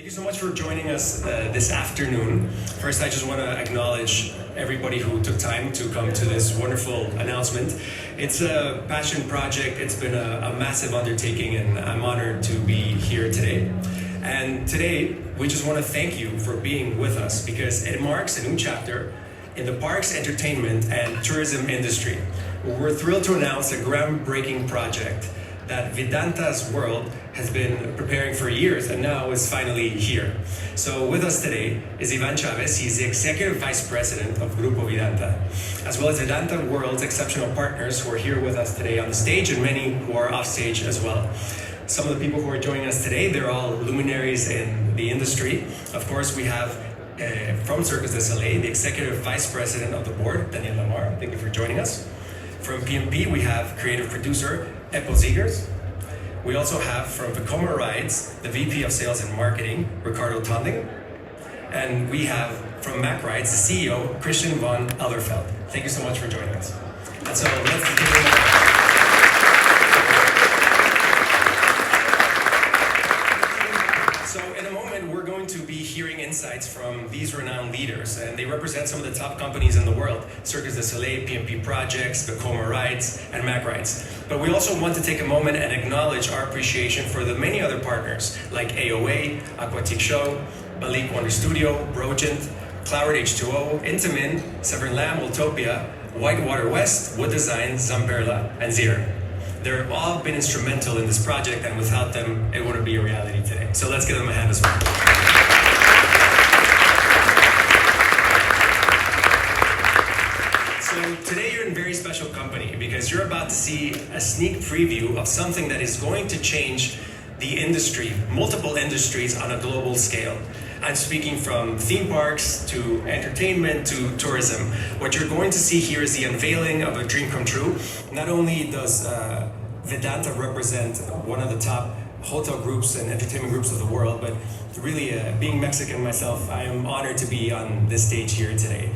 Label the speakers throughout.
Speaker 1: Thank you so much for joining us this afternoon. First, I just want to acknowledge everybody who took time to come to this wonderful announcement. It's a passion project. It's been a massive undertaking, and I'm honored to be here today. And today, we just want to thank you for being with us because it marks a new chapter in the parks, entertainment, and tourism industry. We're thrilled to announce a groundbreaking project that VidantaWorld has been preparing for years and now is finally here. So with us today is Iván Chávez. He's the Executive Vice President of Grupo Vidanta, as well as VidantaWorld's exceptional partners who are here with us today on the stage and many who are off stage as well. Some of the people who are joining us today, they're all luminaries in the industry. Of course, we have from Cirque du Soleil, the Executive Vice President of the Board, Lamarre. Thank you for joining us. From PMP, we have creative producer Etges. We also have from Vekoma Rides, the VP of Sales and Marketing, Ricardo. And we have from Mack Rides, the CEO, Christian von Elverfeldt. Thank you so much for joining us. And so let's begin. We're going to be hearing insights from these renowned leaders, and they represent some of the top companies in the world: Cirque du Soleil, PMP Projects, Vekoma Rides, and Mack Rides. But we also want to take a moment and acknowledge our appreciation for the many other partners like AOA, Aquatic Show, Balik Wonder Studio, Brogent, Cloud H2O, Intamin, Severn Lamb, Utopia, Whitewater West, Wood Design, Zamperla, and Zir. They've all been instrumental in this project, and without them, it wouldn't be a reality today. So let's give them a hand as well. So today you're in very special company because you're about to see a sneak preview of something that is going to change the industry, multiple industries on a global scale. I'm speaking from theme parks to entertainment to tourism. What you're going to see here is the unveiling of a dream come true. Not only does Vidanta represent one of the top hotel groups and entertainment groups of the world, but really being Mexican myself, I am honored to be on this stage here today.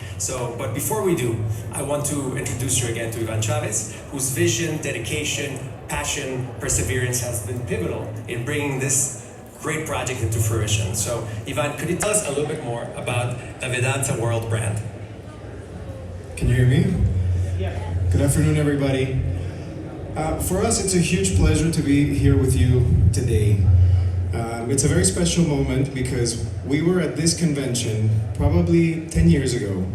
Speaker 1: But before we do, I want to introduce you again to Iván Chávez, whose vision, dedication, passion, perseverance has been pivotal in bringing this great project into fruition. So, Iván, could you tell us a little bit more about the VidantaWorld brand?
Speaker 2: Can you hear me?
Speaker 1: Yeah.
Speaker 2: Good afternoon, everybody. For us, it's a huge pleasure to be here with you today. It's a very special moment because we were at this convention probably 10 years ago,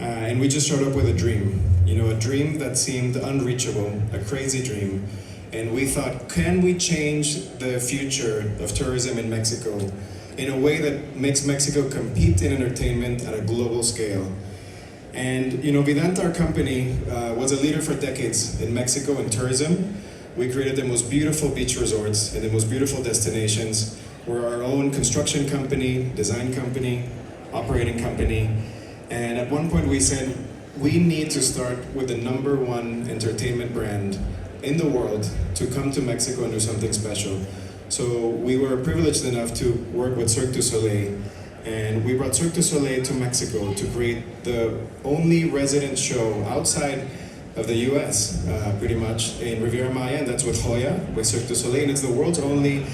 Speaker 2: and we just showed up with a dream. You know, a dream that seemed unreachable, a crazy dream. And we thought, can we change the future of tourism in Mexico in a way that makes Mexico compete in entertainment at a global scale? And you know, Vidanta, our company, was a leader for decades in Mexico in tourism. We created the most beautiful beach resorts and the most beautiful destinations. We're our own construction company, design company, operating company. And at one point we said, we need to start with the #1 entertainment brand in the world to come to Mexico and do something special. So we were privileged enough to work with Cirque du Soleil, and we brought Cirque du Soleil to Mexico to create the only resident show outside of the US, pretty much, in Riviera Maya, and that's with Hoya, with Cirque du Soleil, and it's the world's only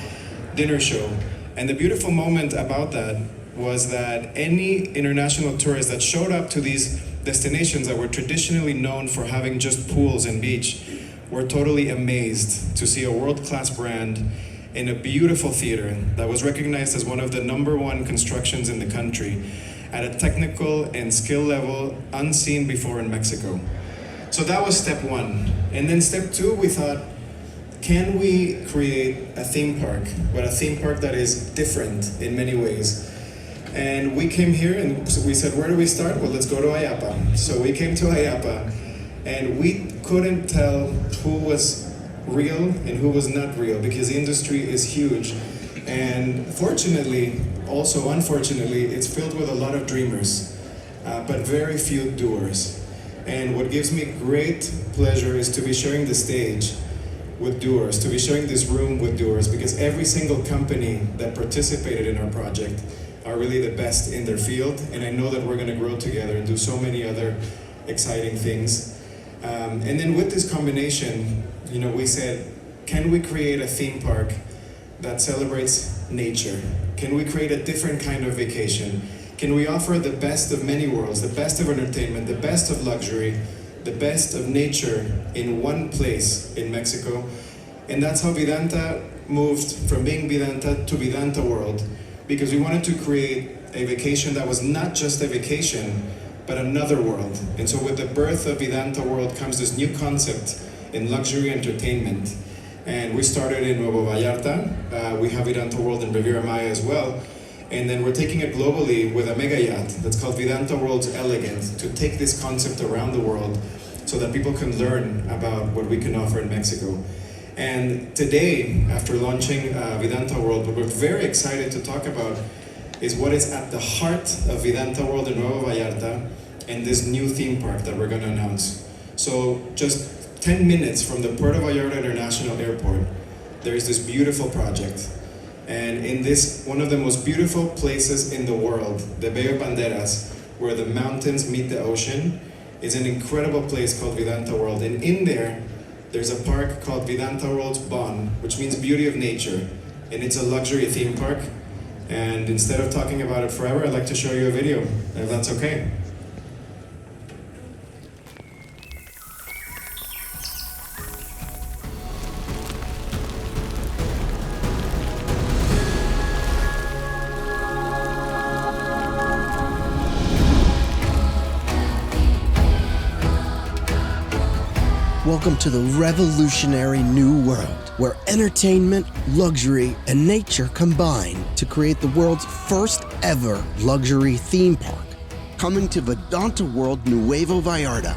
Speaker 2: dinner show. And the beautiful moment about that was that any international tourist that showed up to these destinations that were traditionally known for having just pools and beach were totally amazed to see a world-class brand in a beautiful theater that was recognized as one of the #1 constructions in the country at a technical and skill level unseen before in Mexico. So that was step 1. And then step 2, we thought, can we create a theme park, but a theme park that is different in many ways? And we came here and we said, where do we start? Well, let's go to Ayapa. So we came to Ayapa, and we couldn't tell who was real and who was not real because the industry is huge. And fortunately, also unfortunately, it's filled with a lot of dreamers, but very few doers. And what gives me great pleasure is to be sharing the stage with doers, to be sharing this room with doers, because every single company that participated in our project are really the best in their field. And I know that we're gonna grow together and do so many other exciting things. And then with this combination, you know, we said, can we create a theme park that celebrates nature? Can we create a different kind of vacation? Can we offer the best of many worlds, the best of entertainment, the best of luxury, the best of nature in one place in Mexico? And that's how Vidanta moved from being Vidanta to VidantaWorld, because we wanted to create a vacation that was not just a vacation, but another world. And so with the birth of VidantaWorld comes this new concept in luxury entertainment. And we started in Nuevo Vallarta. We have VidantaWorld in Riviera Maya as well. And then we're taking it globally with a mega yacht that's called VidantaWorld's Elegant, to take this concept around the world so that people can learn about what we can offer in Mexico. And today, after launching VidantaWorld, what we're very excited to talk about is what is at the heart of VidantaWorld in Nuevo Vallarta and this new theme park that we're going to announce. So just 10 minutes from the Puerto Vallarta International Airport, there is this beautiful project. And in this, one of the most beautiful places in the world, the Bay of Banderas, where the mountains meet the ocean, is an incredible place called VidantaWorld. And in there, there's a park called VidantaWorld's Bon, which means beauty of nature. And it's a luxury theme park. And instead of talking about it forever, I'd like to show you a video, if that's okay.
Speaker 3: Welcome to the revolutionary new world, where entertainment, luxury, and nature combine to create the world's first ever luxury theme park. Coming to VidantaWorld Nuevo Vallarta.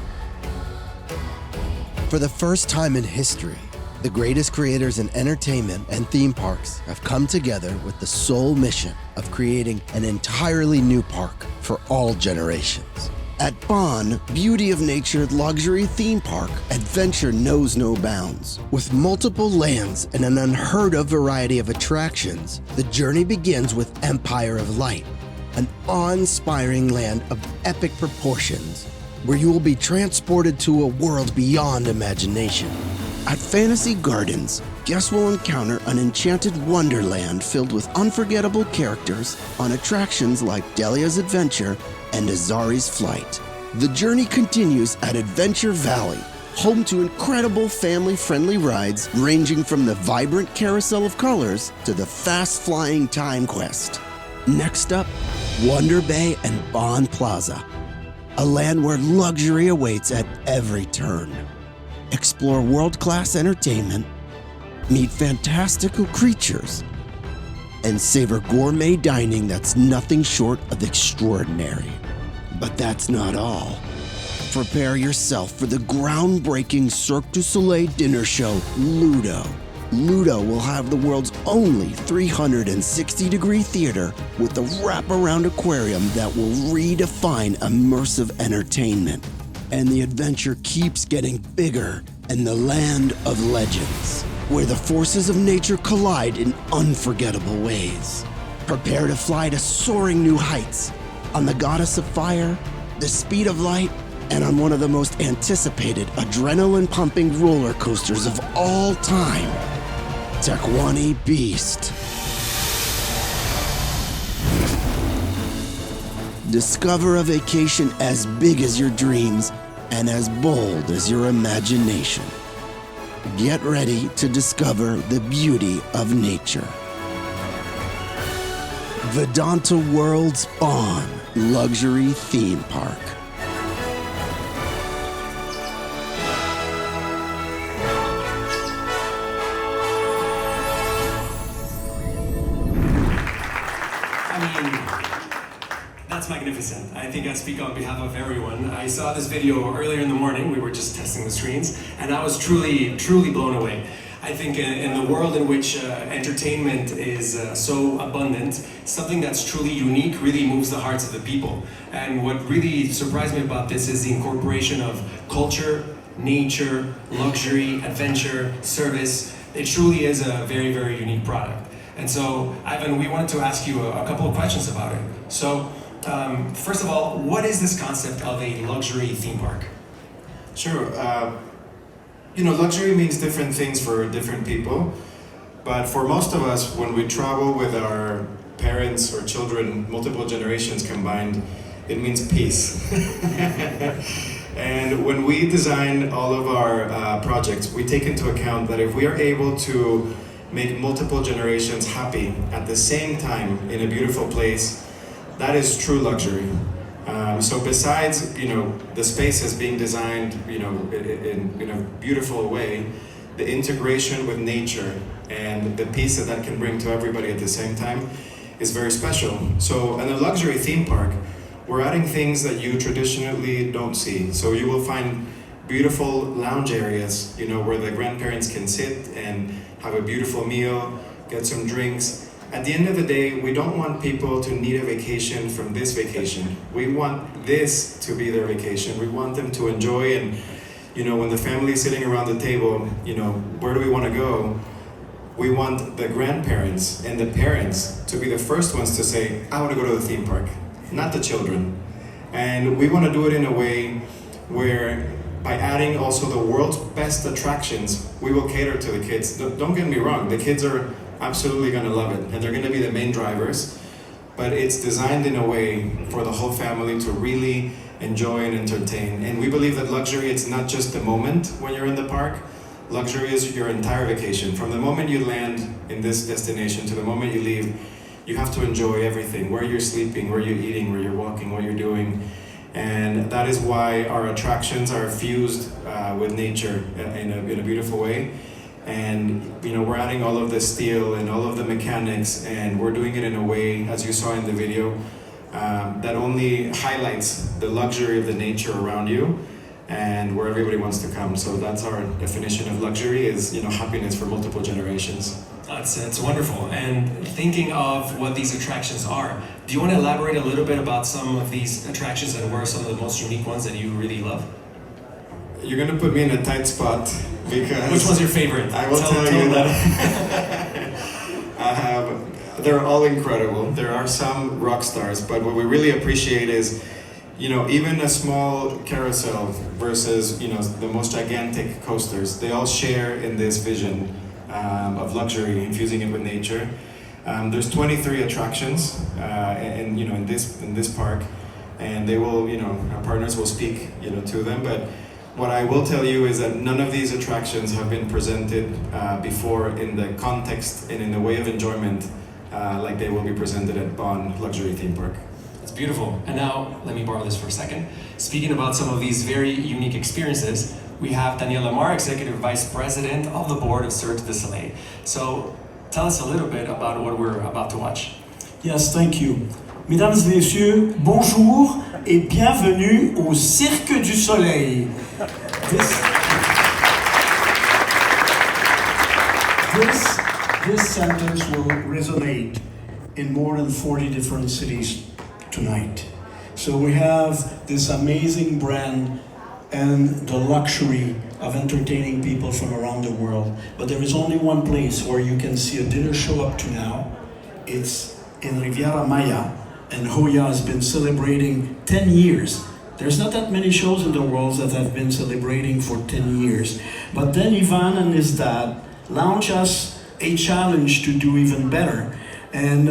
Speaker 3: For the first time in history, the greatest creators in entertainment and theme parks have come together with the sole mission of creating an entirely new park for all generations. At Bon, Beauty of Nature Luxury Theme Park, adventure knows no bounds. With multiple lands and an unheard of variety of attractions, the journey begins with Empire of Light, an awe-inspiring land of epic proportions, where you will be transported to a world beyond imagination. At Fantasy Gardens, guests will encounter an enchanted wonderland filled with unforgettable characters on attractions like Delia's Adventure and Azari's Flight. The journey continues at Adventure Valley, home to incredible family-friendly rides ranging from the vibrant Carousel of Colors to the fast-flying Time Quest. Next up, Wonder Bay and Bon Plaza, a land where luxury awaits at every turn. Explore world-class entertainment, meet fantastical creatures, and savor gourmet dining that's nothing short of extraordinary. But that's not all. Prepare yourself for the groundbreaking Cirque du Soleil dinner show, LUDO. LUDO will have the world's only 360-degree theater with a wraparound aquarium that will redefine immersive entertainment. And the adventure keeps getting bigger in the land of legends, where the forces of nature collide in unforgettable ways. Prepare to fly to soaring new heights on the Goddess of Fire, the Speed of Light, and on one of the most anticipated adrenaline-pumping roller coasters of all time, Tecuani Beast. Discover a vacation as big as your dreams and as bold as your imagination. Get ready to discover the beauty of nature. VidantaWorld's Bon Luxury Theme Park.
Speaker 1: That's magnificent. I think I speak on behalf of everyone. I saw this video earlier in the morning. We were just testing the screens, and I was truly blown away. I think in the world in which entertainment is so abundant, something that's truly unique really moves the hearts of the people. And what really surprised me about this is the incorporation of culture, nature, luxury, adventure, service. It truly is a very, very unique product. And so, Ivan, we wanted to ask you a couple of questions about it. So, first of all, what is this concept of a luxury theme park?
Speaker 2: Sure. Luxury means different things for different people. But for most of us, when we travel with our parents or children, multiple generations combined, it means peace. And when we design all of our projects, we take into account that if we are able to make multiple generations happy at the same time in a beautiful place, that is true luxury. So besides, the spaces being designed, in a beautiful way, the integration with nature and the peace that can bring to everybody at the same time is very special. So in a luxury theme park, we're adding things that you traditionally don't see. So you will find beautiful lounge areas, where the grandparents can sit and have a beautiful meal, get some drinks. At the end of the day, we don't want people to need a vacation from this vacation. We want this to be their vacation. We want them to enjoy, and when the family is sitting around the table, where do we want to go? We want the grandparents and the parents to be the first ones to say, I want to go to the theme park, not the children. And we want to do it in a way where, by adding also the world's best attractions, we will cater to the kids. Don't get me wrong, the kids are absolutely going to love it, and they're going to be the main drivers, but it's designed in a way for the whole family to really enjoy and entertain. And we believe that luxury, it's not just the moment when you're in the park. Luxury is your entire vacation. From the moment you land in this destination to the moment you leave, you have to enjoy everything, where you're sleeping, where you're eating, where you're walking, what you're doing. And that is why our attractions are fused with nature in a beautiful way. And we're adding all of the steel and all of the mechanics, and we're doing it in a way, as you saw in the video, that only highlights the luxury of the nature around you and where everybody wants to come. So that's our definition of luxury, is happiness for multiple generations.
Speaker 1: It's wonderful. And thinking of what these attractions are, do you want to elaborate a little bit about some of these attractions and where are some of the most unique ones that you really love?
Speaker 2: You're going to put me in a tight spot, because...
Speaker 1: Which one's your favorite?
Speaker 2: I will tell you that. They're all incredible. There are some rock stars, but what we really appreciate is, even a small carousel versus, the most gigantic coasters, they all share in this vision of luxury, infusing it with nature. There's 23 attractions, in this park, and they will, our partners will speak, to them. But what I will tell you is that none of these attractions have been presented before in the context and in the way of enjoyment like they will be presented at Bonn Luxury Theme Park.
Speaker 1: That's beautiful. And now, let me borrow this for a second. Speaking about some of these very unique experiences, we have Daniel Lamarre, Executive Vice President of the Board of Cirque du Soleil. So, tell us a little bit about what we're about to watch.
Speaker 4: Yes, thank you. Mesdames et messieurs, bonjour et bienvenue au Cirque du Soleil. This sentence will resonate in more than 40 different cities tonight. So we have this amazing brand and the luxury of entertaining people from around the world. But there is only one place where you can see a dinner show up to now. It's in Riviera Maya, and Hoya has been celebrating 10 years. There's not that many shows in the world that have been celebrating for 10 years. But then Iván and his dad launched us a challenge to do even better. And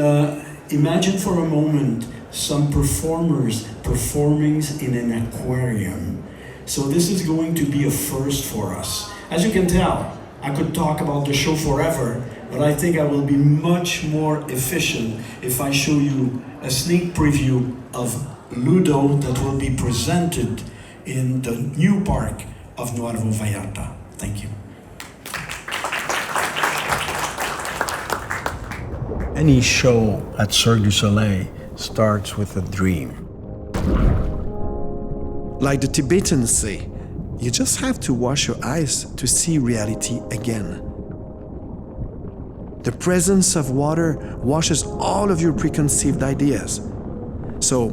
Speaker 4: imagine for a moment some performers performing in an aquarium. So this is going to be a first for us. As you can tell, I could talk about the show forever, but I think I will be much more efficient if I show you a sneak preview of LUDO that will be presented in the new park of Nuevo Vallarta. Thank you.
Speaker 5: Any show at Cirque du Soleil starts with a dream.
Speaker 6: Like the Tibetans say, you just have to wash your eyes to see reality again. The presence of water washes all of your preconceived ideas. So,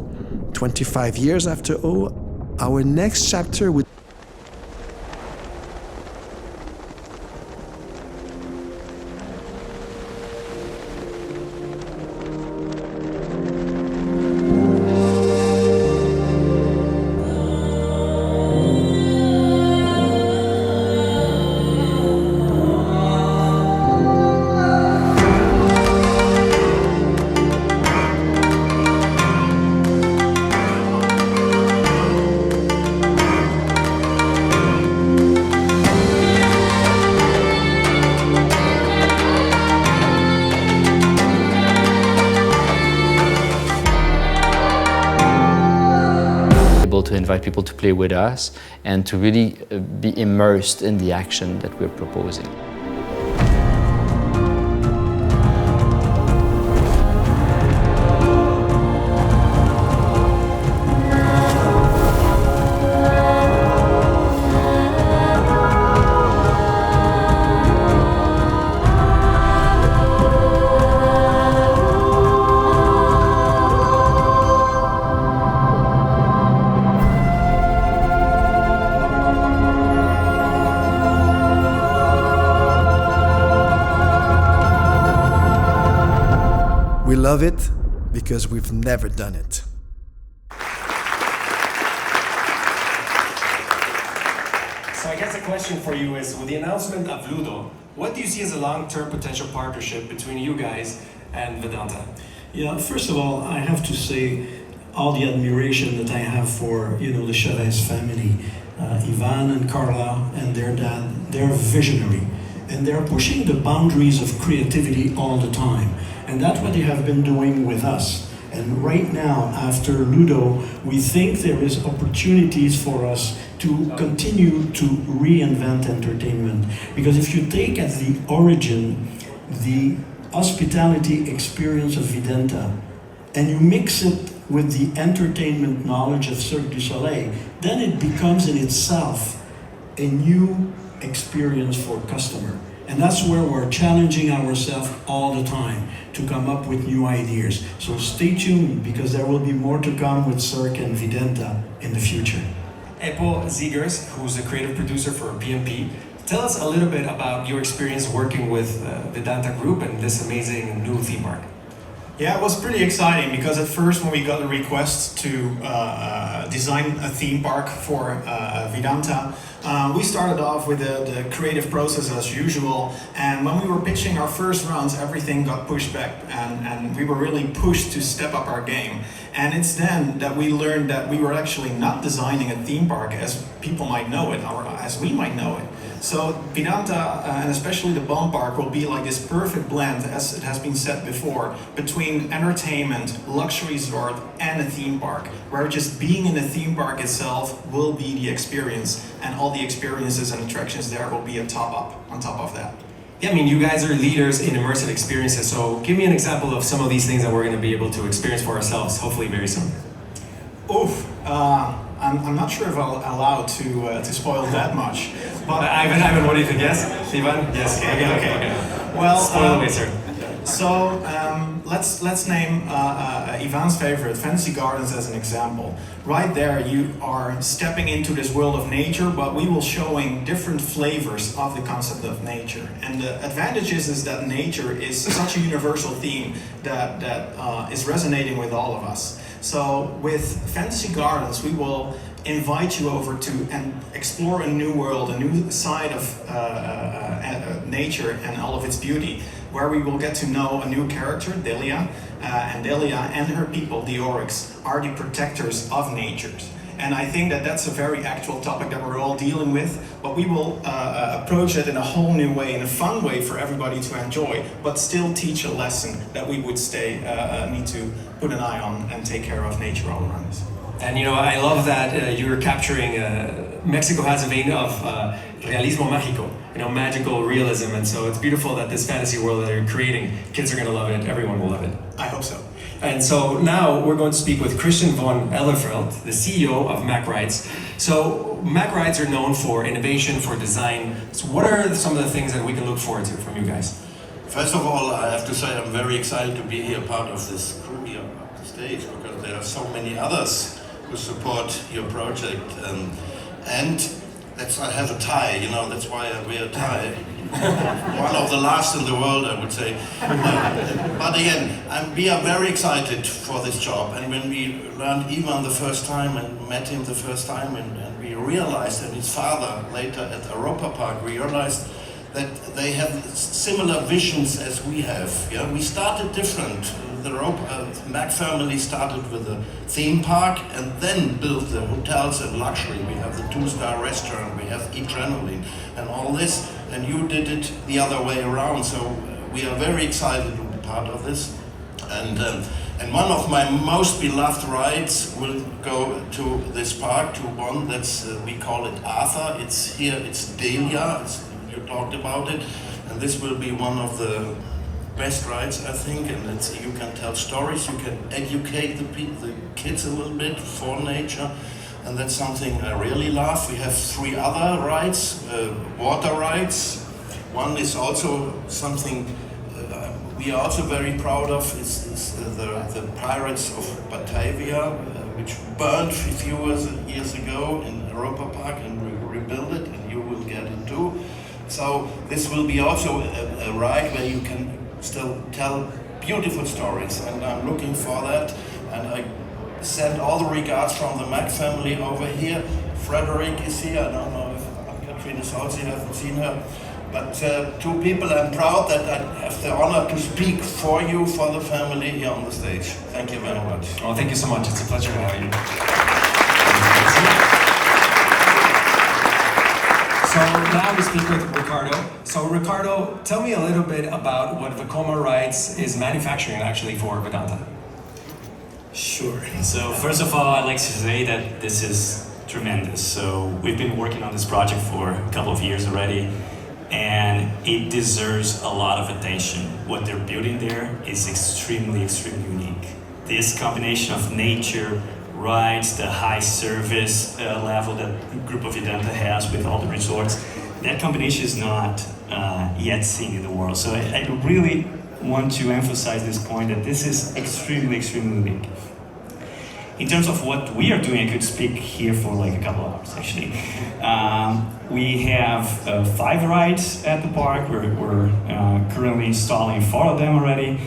Speaker 6: 25 years after all, our next chapter would
Speaker 7: to invite people to play with us and to really be immersed in the action that we're proposing.
Speaker 6: We love it because we've never done it.
Speaker 1: So I guess the question for you is, with the announcement of LUDO, what do you see as a long-term potential partnership between you guys and Vidanta?
Speaker 4: Yeah, first of all, I have to say all the admiration that I have for, the Chavez family, Iván and Carla and their dad. They're visionary and they're pushing the boundaries of creativity all the time. And that's what they have been doing with us. And right now, after LUDO, we think there is opportunities for us to continue to reinvent entertainment. Because if you take as the origin the hospitality experience of Vidanta, and you mix it with the entertainment knowledge of Cirque du Soleil, then it becomes in itself a new experience for customer. And that's where we're challenging ourselves all the time to come up with new ideas. So stay tuned, because there will be more to come with Cirque and Vidanta in the future.
Speaker 1: Epo Ziegers, who's a creative producer for BMP, tell us a little bit about your experience working with Vidanta Group and this amazing new theme park.
Speaker 8: Yeah, it was pretty exciting, because at first when we got a request to design a theme park for Vidanta, we started off with the creative process as usual, and when we were pitching our first rounds, everything got pushed back, and we were really pushed to step up our game. And it's then that we learned that we were actually not designing a theme park as people might know it, or as we might know it. So Vidanta, and especially the Bomb Park, will be like this perfect blend, as it has been said before, between entertainment, luxury resort, and a theme park, where just being in the theme park itself will be the experience, and all the experiences and attractions there will be on top of that.
Speaker 1: Yeah, I mean, you guys are leaders in immersive experiences, so give me an example of some of these things that we're going to be able to experience for ourselves, hopefully very soon.
Speaker 8: Oof, I'm not sure if I'm allowed to spoil that much. But
Speaker 1: Ivan, what do you think? Yes? Ivan? Yes.
Speaker 8: Okay. Well,
Speaker 1: spoil away, sir.
Speaker 8: So let's name Ivan's favorite, Fantasy Gardens, as an example. Right there, you are stepping into this world of nature, but we will showing different flavors of the concept of nature. And the advantage is that nature is such a universal theme that is resonating with all of us. So with Fantasy Gardens, we will invite you over to and explore a new world, a new side of nature and all of its beauty, where we will get to know a new character, Delia, and Delia and her people, the Oryx, are the protectors of nature. And I think that that's a very actual topic that we're all dealing with, but we will approach it in a whole new way, in a fun way for everybody to enjoy, but still teach a lesson that we would need to put an eye on and take care of nature all around us.
Speaker 1: And I love that you're capturing, Mexico has a vein of realismo mágico, magical realism, and so it's beautiful that this fantasy world that you're creating, kids are going to love it, everyone will love it.
Speaker 8: I hope so.
Speaker 1: And so now we're going to speak with Christian von Elverfeldt, the CEO of Mack Rides. So Mack Rides are known for innovation, for design. So what are some of the things that we can look forward to from you guys?
Speaker 9: First of all, I have to say I'm very excited to be here, part of this crew here on the stage, because there are so many others who support your project. And I have a tie, that's why I wear a tie. One of the last in the world, I would say. But again, we are very excited for this job. And when we learned Iván the first time and met him the first time, and we realized, and his father later at Europa Park realized that they have similar visions as we have. Yeah, we started different. The Mack family started with a theme park and then built the hotels and luxury. We have the 2-star restaurant, we have adrenaline and all this, and you did it the other way around. So we are very excited to be part of this. And And one of my most beloved rides will go to this park, to one that's, we call it Arthur. It's here, it's Delia, you talked about it. And this will be one of the best rides, I think. And you can tell stories, you can educate the kids a little bit for nature. And that's something I really love. We have 3 other rides, water rides. One is also something we are also very proud of, is the Pirates of Batavia, which burned a few years ago in Europa Park, and we rebuilt it, and you will get it too. So this will be also a ride where you can still tell beautiful stories, and I'm looking for that. And I send all the regards from the Mack family over here. Frederick is here. I don't know if Katrina is also here. I haven't seen her. But 2 people I'm proud that I have the honor to speak for you, for the family here on the stage. Thank you very much.
Speaker 1: Oh, thank you so much. It's a pleasure to have you. So now we speak with Ricardo. So Ricardo, tell me a little bit about what Vekoma Rides is manufacturing actually for Vidanta.
Speaker 10: Sure. So first of all, I'd like to say that this is tremendous. So we've been working on this project for a couple of years already, and it deserves a lot of attention. What they're building there is extremely, extremely unique. This combination of nature, rides, the high service level that Grupo Vidanta has with all the resorts, that combination is not yet seen in the world. So I really want to emphasize this point that this is extremely, extremely unique. In terms of what we are doing, I could speak here for like a couple of hours actually. We have 5 rides at the park. We're currently installing 4 of them already.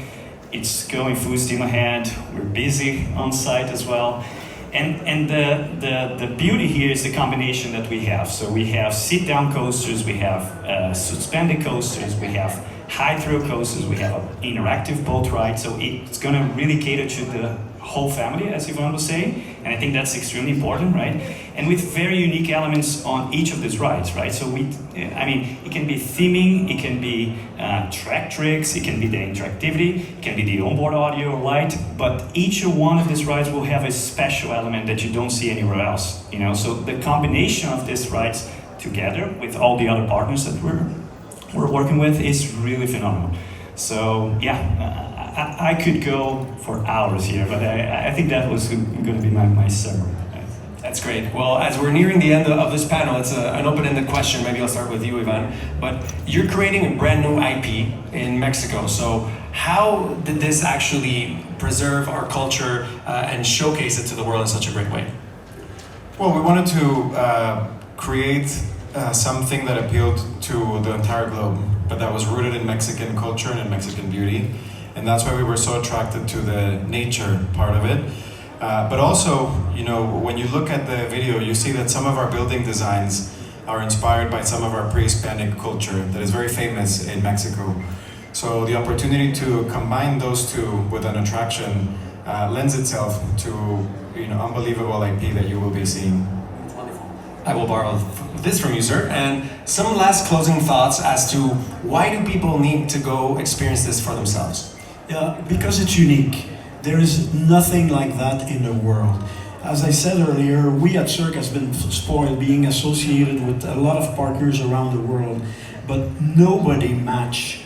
Speaker 10: It's going full steam ahead. We're busy on site as well. And the beauty here is the combination that we have. So we have sit-down coasters, we have suspended coasters, we have high-thrill coasters, we have an interactive boat ride. So it's going to really cater to the whole family, as Iván was saying, and I think that's extremely important, right? And with very unique elements on each of these rides, right? So it can be theming, it can be track tricks, it can be the interactivity, it can be the onboard audio or light, but each one of these rides will have a special element that you don't see anywhere else, you know? So the combination of these rides together with all the other partners that we're working with is really phenomenal. So yeah, I could go for hours here, but I think that was going to be my summary.
Speaker 1: That's great. Well, as we're nearing the end of this panel, it's an open-ended question. Maybe I'll start with you, Iván. But you're creating a brand new IP in Mexico. So how did this actually preserve our culture and showcase it to the world in such a great way?
Speaker 2: Well, we wanted to create something that appealed to the entire globe, but that was rooted in Mexican culture and in Mexican beauty. And that's why we were so attracted to the nature part of it. But also, you know, when you look at the video, you see that some of our building designs are inspired by some of our pre-Hispanic culture that is very famous in Mexico. So the opportunity to combine those two with an attraction lends itself to, you know, unbelievable IP that you will be seeing.
Speaker 1: Wonderful. I will borrow this from you, sir. And some last closing thoughts as to why do people need to go experience this for themselves?
Speaker 4: Yeah, because it's unique. There is nothing like that in the world. As I said earlier, we at Cirque has been spoiled being associated with a lot of partners around the world, but nobody match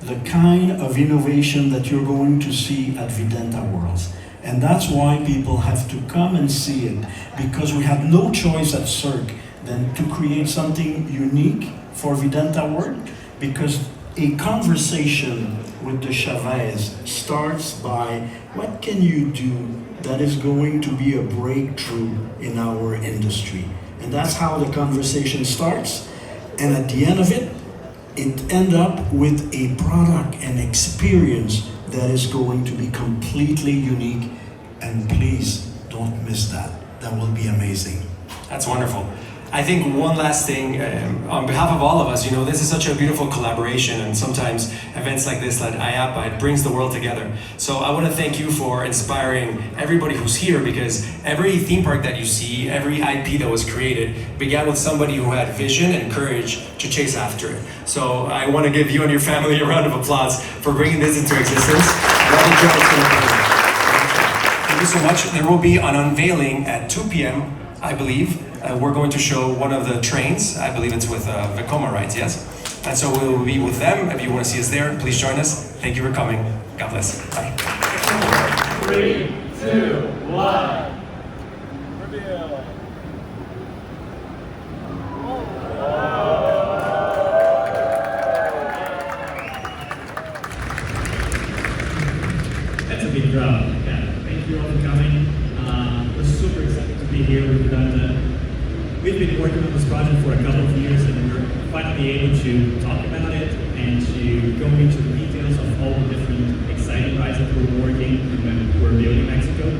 Speaker 4: the kind of innovation that you're going to see at VidantaWorld. And that's why people have to come and see it, because we have no choice at Cirque than to create something unique for VidantaWorld, because a conversation with the Chavez starts by what can you do that is going to be a breakthrough in our industry. And that's how the conversation starts. And at the end of it, it ends up with a product and experience that is going to be completely unique. And please don't miss that. That will be amazing.
Speaker 1: That's wonderful. I think one last thing, on behalf of all of us, you know, this is such a beautiful collaboration, and sometimes events like this, like IAPA, it brings the world together. So I want to thank you for inspiring everybody who's here, because every theme park that you see, every IP that was created, began with somebody who had vision and courage to chase after it. So I want to give you and your family a round of applause for bringing this into existence. Thank you so much. There will be an unveiling at 2 p.m., I believe. We're going to show one of the trains. I believe it's with Vekoma, right? Yes? And so we'll be with them. If you want to see us there, please join us. Thank you for coming. God bless. Bye.
Speaker 11: 3, 2, 1. Reveal.
Speaker 12: That's a big crowd. Yeah, thank you all for coming. We're super excited to be here with Vidanta. We've been working on this project for a couple of years, and we're finally able to talk about it and to go into the details of all the different exciting rides that we're working and we're building in Mexico.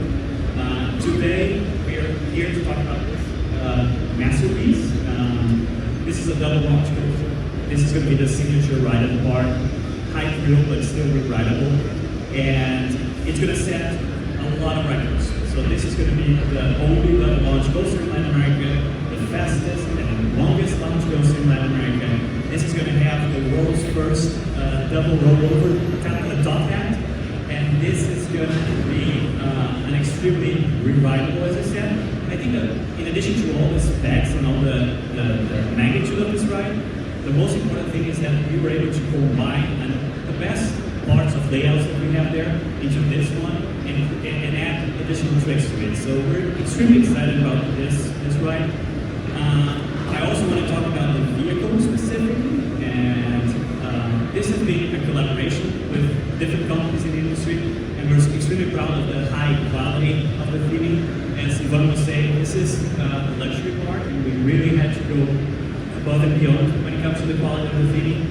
Speaker 12: Today, we are here to talk about this masterpiece. This is a double launch coaster. This is going to be the signature ride at the park. High thrill, but still rideable. And it's going to set a lot of records. So this is going to be the only double launch coaster in Latin America, the fastest and longest launch coaster in Latin America. This is going to have the world's first double rollover kind of a top hat. And this is going to be an extremely rideable, as I said. I think that in addition to all the specs and all the magnitude of this ride, the most important thing is that we were able to combine the best parts of layouts that we have there into this one and add additional tricks to it. So we're extremely excited about this ride. I also want to talk about the vehicle specifically, and this has been a collaboration with different companies in the industry, and we're extremely proud of the high quality of the theming. As Iván was saying, this is a luxury park, and we really had to go above and beyond when it comes to the quality of the theming.